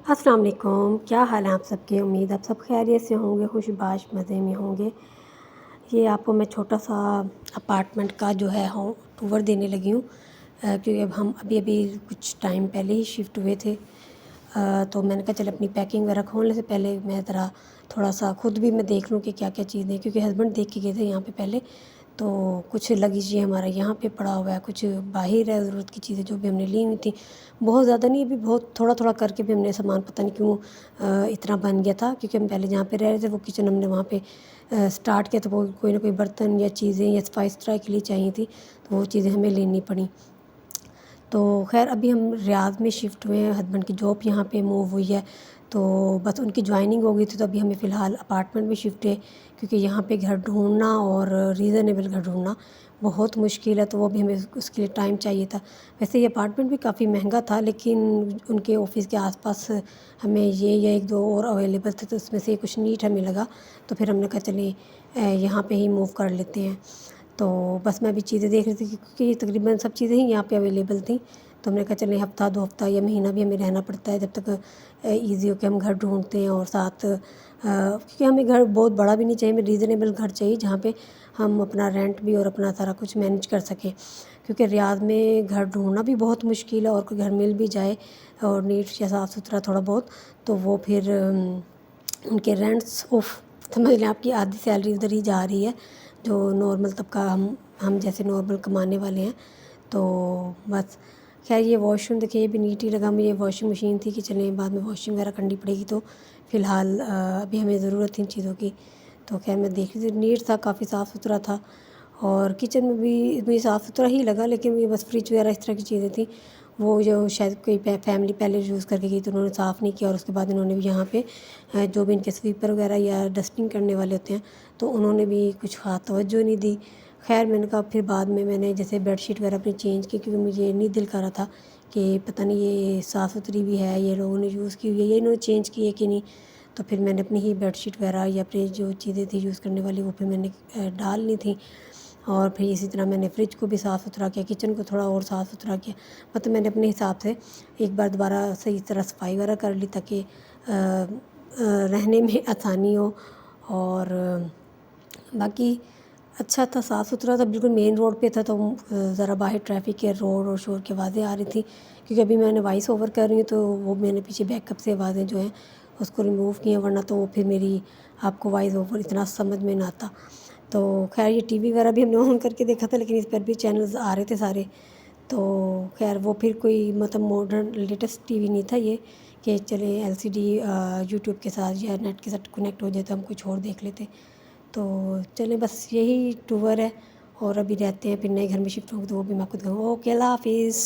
अस्सलाम वालेकुम, क्या हाल है आप सबके। उम्मीद आप सब खैरियत से होंगे, खुशबाश मज़े में होंगे। ये आपको मैं छोटा सा अपार्टमेंट का जो है होम टूर देने लगी हूँ, क्योंकि अब हम अभी अभी कुछ टाइम पहले ही शिफ्ट हुए थे। तो मैंने कहा चल अपनी पैकिंग वगैरह खोलने से पहले मैं ज़रा थोड़ा सा ख़ुद भी मैं देख लूँ कि क्या क्या चीज़ें, क्योंकि हस्बैंड देख के गए थे यहाँ पे पहले। तो कुछ लगेज ये हमारा यहाँ पे पड़ा हुआ है, कुछ बाहर है ज़रूरत की चीज़ें जो भी हमने ली हुई थी। बहुत ज़्यादा नहीं, अभी बहुत थोड़ा थोड़ा करके भी हमने सामान पता नहीं क्यों इतना बन गया था, क्योंकि हम पहले जहाँ पे रह रहे थे वो किचन हमने वहाँ पे स्टार्ट किया, तो वो कोई ना कोई बर्तन या चीज़ें या सफाई सुथराई के लिए चाहिए थी, तो वो चीज़ें हमें लेनी पड़ी। तो खैर अभी हम रियाद में शिफ्ट हुए हैं, हस्बैंड की जॉब यहाँ पे मूव हुई है, तो बस उनकी जॉइनिंग हो गई थी। तो अभी हमें फ़िलहाल अपार्टमेंट में शिफ्ट है, क्योंकि यहाँ पे घर ढूंढना और रीज़नेबल घर ढूंढना बहुत मुश्किल है, तो वो भी हमें उसके लिए टाइम चाहिए था। वैसे ये अपार्टमेंट भी काफ़ी महंगा था, लेकिन उनके ऑफ़िस के आसपास हमें ये या एक दो और अवेलेबल थे, तो उसमें से कुछ नीट हमें लगा, तो फिर हमने कहा चलिए यहाँ पे ही मूव कर लेते हैं। तो बस मैं अभी चीज़ें देख रही थी, क्योंकि तकरीबन सब चीज़ें ही यहाँ पे अवेलेबल थी। तो हमने कहा चलिए हफ़्ता 2 हफ़्ता या महीना भी हमें रहना पड़ता है, जब तक ईज़ी हो के हम घर ढूँढते हैं। और साथ क्योंकि हमें घर बहुत बड़ा भी नहीं चाहिए, हमें रीज़नेबल घर चाहिए जहाँ पे हम अपना रेंट भी और अपना सारा कुछ मैनेज कर सकें। क्योंकि रियाद में घर ढूँढना भी बहुत मुश्किल है, और कोई घर मिल भी जाए और नीट या साफ़ सुथरा थोड़ा बहुत, तो वो फिर उनके रेंट्स समझ लें आपकी आधी सैलरी उधर ही जा रही है, जो नॉर्मल तबका हम जैसे नॉर्मल कमाने वाले हैं। तो बस खैर ये वॉशरूम देखिए, ये भी नीट ही लगा मुझे। वॉशिंग मशीन थी कि चलें बाद में वॉशिंग वगैरह करनी पड़ेगी, तो फ़िलहाल अभी हमें ज़रूरत थी इन चीज़ों की। तो खैर मैं देख रही थी, नीट था, काफ़ी साफ़ सुथरा था, और किचन में भी मुझे साफ़ सुथरा ही लगा, लेकिन ये बस फ्रिज वगैरह इस तरह की चीज़ें थी, वो जो शायद कोई फैमिली पहले यूज़ करके गई, तो उन्होंने साफ़ नहीं किया, और उसके बाद इन्होंने भी यहाँ पे जो भी इनके स्वीपर वगैरह या डस्टिंग करने वाले होते हैं, तो उन्होंने भी कुछ ख़ास तवज्जो नहीं दी। खैर मैंने कहा, फिर बाद में मैंने जैसे बेडशीट वगैरह अपनी चेंज की, क्योंकि मुझे नहीं दिल कर रहा था कि पता नहीं ये साफ़ सुथरी भी है, ये लोगों ने यूज़ की हुई है, ये इन्होंने चेंज की है कि नहीं। तो फिर मैंने अपनी ही बेडशीट वगैरह या अपनी जो चीज़ें थी यूज़ करने वाली, वो फिर मैंने डालनी थी। और फिर इसी तरह मैंने फ्रिज को भी साफ़ सुथरा किया, किचन को थोड़ा और साफ़ सुथरा किया। मतलब मैंने अपने हिसाब से एक बार दोबारा सही तरह सफाई वगैरह कर ली, ताकि रहने में आसानी हो। और बाकी अच्छा था, साफ़ सुथरा था, बिल्कुल मेन रोड पे था, तो ज़रा बाहर ट्रैफिक के रोड और शोर की आवाज़ें आ रही थी, क्योंकि अभी मैंने वॉइस ओवर कर रही हूँ, तो वो मैंने पीछे बैकअप से आवाज़ें जो हैं उसको रिमूव की हैं, वरना तो वो फिर मेरी आपको वॉइस ओवर इतना समझ में ना आता। तो खैर ये टीवी वगैरह भी हमने ऑन करके देखा था, लेकिन इस पर भी चैनल्स आ रहे थे सारे। तो खैर वो फिर कोई मतलब मॉडर्न लेटेस्ट टीवी नहीं था ये, कि चले एलसीडी यूट्यूब के साथ या नेट के साथ कनेक्ट हो जाए तो हम कुछ और देख लेते। तो चलें, बस यही टूर है, और अभी रहते हैं, फिर नए घर में शिफ्ट होंगे तो वो भी मैं आपको दिखाऊँगी। ओके, अल्लाह हाफ़िज़।